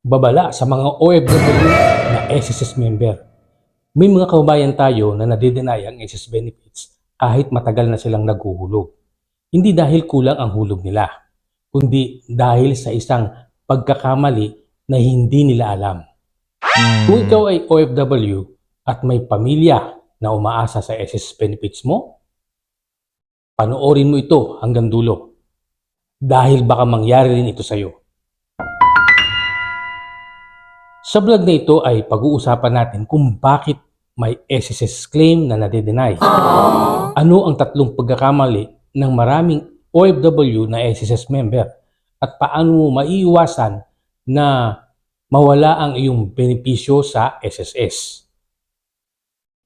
Babala sa mga OFW na SSS member. May mga kababayan tayo na nade-deny ang SSS benefits kahit matagal na silang naghuhulog. Hindi dahil kulang ang hulog nila, kundi dahil sa isang pagkakamali na hindi nila alam. Kung ikaw ay OFW at may pamilya na umaasa sa SSS benefits mo, panoorin mo ito hanggang dulo dahil baka mangyari rin ito sa iyo. Sa vlog na ito ay pag-uusapan natin kung bakit may SSS claim na nade-deny. Ano ang tatlong pagkakamali ng maraming OFW na SSS member at paano mo maiiwasan na mawala ang iyong benepisyo sa SSS.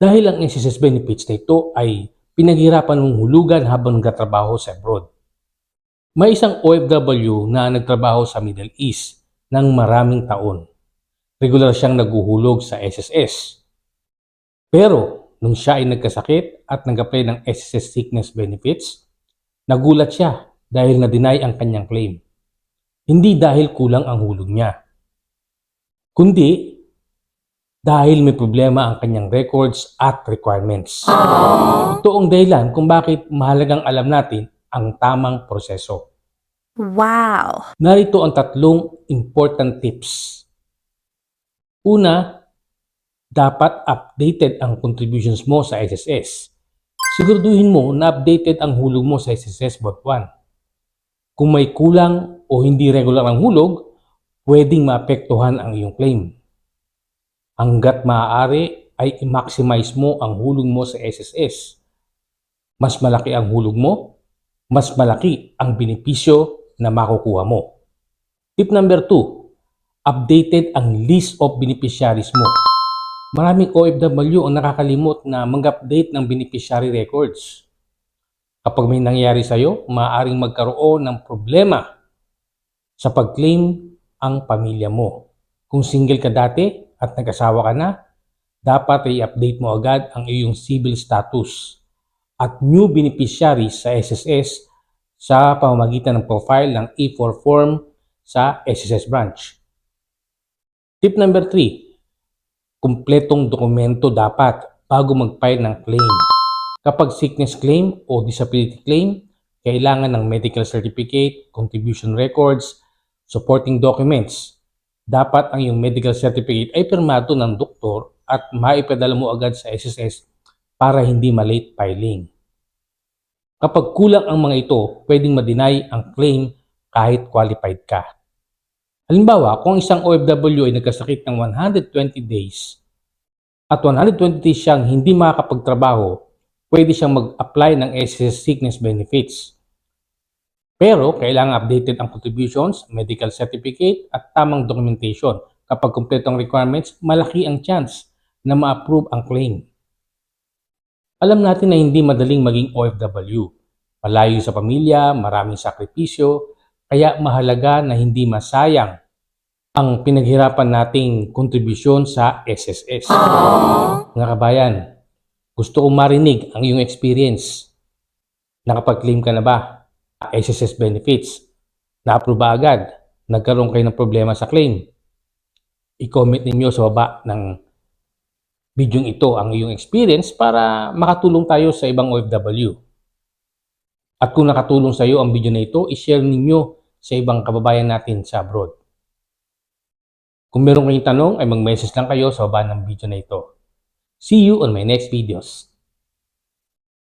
Dahil ang SSS benefits na ito ay pinaghirapan mong hulugan habang nagtatrabaho sa abroad. May isang OFW na nagtrabaho sa Middle East ng maraming taon. Regular siyang naguhulog sa SSS. Pero, nung siya ay nagkasakit at nag-apply ng SSS sickness benefits, nagulat siya dahil na-deny ang kanyang claim. Hindi dahil kulang ang hulog niya, kundi dahil may problema ang kanyang records at requirements. Ito ang dahilan kung bakit mahalagang alam natin ang tamang proseso. Wow! Narito ang tatlong important tips. Una, dapat updated ang contributions mo sa SSS. Siguraduhin mo na updated ang hulog mo sa SSS bawat buwan. Kung may kulang o hindi regular ang hulog, pwedeng maapektuhan ang iyong claim. Hanggat maaari ay i-maximize mo ang hulog mo sa SSS. Mas malaki ang hulog mo, mas malaki ang benepisyo na makukuha mo. Tip number 2, updated ang list of beneficiaries mo. Maraming OFW ang nakakalimot na mag-update ng beneficiary records. Kapag may nangyari sa iyo, maaaring magkaroon ng problema sa pag-claim ang pamilya mo. Kung single ka dati at nag-asawa ka na, dapat i-update mo agad ang iyong civil status at new beneficiaries sa SSS sa pamamagitan ng profile ng E4 form sa SSS branch. Tip number 3, kumpletong dokumento dapat bago mag-file ng claim. Kapag sickness claim o disability claim, kailangan ng medical certificate, contribution records, supporting documents. Dapat ang iyong medical certificate ay pirmado ng doktor at maipadala mo agad sa SSS para hindi ma-late filing. Kapag kulang ang mga ito, pwedeng ma-deny ang claim kahit qualified ka. Halimbawa, kung isang OFW ay nagkasakit ng 120 days at 120 days siyang hindi makakapagtrabaho, pwede siyang mag-apply ng SSS sickness benefits. Pero kailangan updated ang contributions, medical certificate at tamang documentation. Kapag kumpleto ang requirements, malaki ang chance na ma-approve ang claim. Alam natin na hindi madaling maging OFW. Malayo sa pamilya, maraming sakripisyo, kaya mahalaga na hindi masayang ang pinaghirapan nating kontribusyon sa SSS. Mga kabayan, gusto kong marinig ang iyong experience. Nakapag-claim ka na ba? SSS benefits. Na-approve ba agad? Nagkaroon kayo ng problema sa claim? I-comment ninyo sa baba ng video ito ang iyong experience para makatulong tayo sa ibang OFW. At kung nakatulong sa iyo ang video na ito, i-share ninyo sa ibang kababayan natin sa abroad. Kung meron kayong tanong ay mag-message lang kayo sa baba ng video na ito. See you on my next videos.